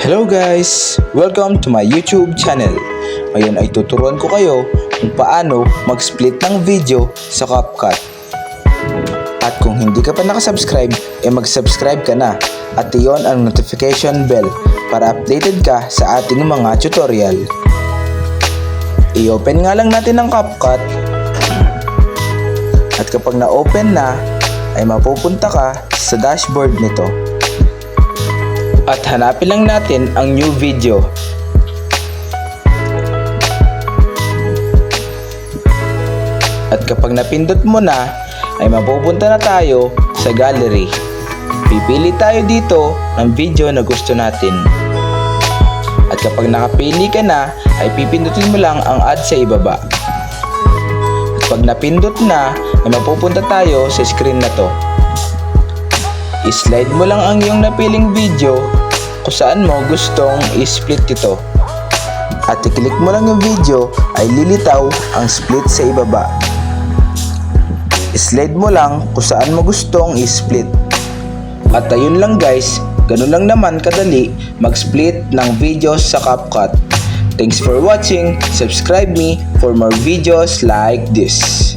Hello guys! Welcome to my YouTube channel. Ngayon ay tuturuan ko kayo kung paano mag-split ng video sa CapCut. At kung hindi ka pa nakasubscribe, mag-subscribe ka na at iyon ang notification bell para updated ka sa ating mga tutorial. I-open nga lang natin ang CapCut at kapag na-open na ay mapupunta ka sa dashboard nito. At hanapin lang natin ang new video. At kapag napindot mo na, ay mapupunta na tayo sa gallery. Pipili tayo dito ng video na gusto natin. At kapag nakapili ka na, ay pipindutin mo lang ang add sa ibaba. At pag napindot na, ay mapupunta tayo sa screen na to. I-slide mo lang ang iyong napiling video kung saan mo gustong i-split ito. At i-click mo lang yung video ay lilitaw ang split sa ibaba. I-slide mo lang kung saan mo gustong i-split. At ayun lang guys, ganun lang naman kadali mag-split ng videos sa CapCut. Thanks for watching, subscribe me for more videos like this.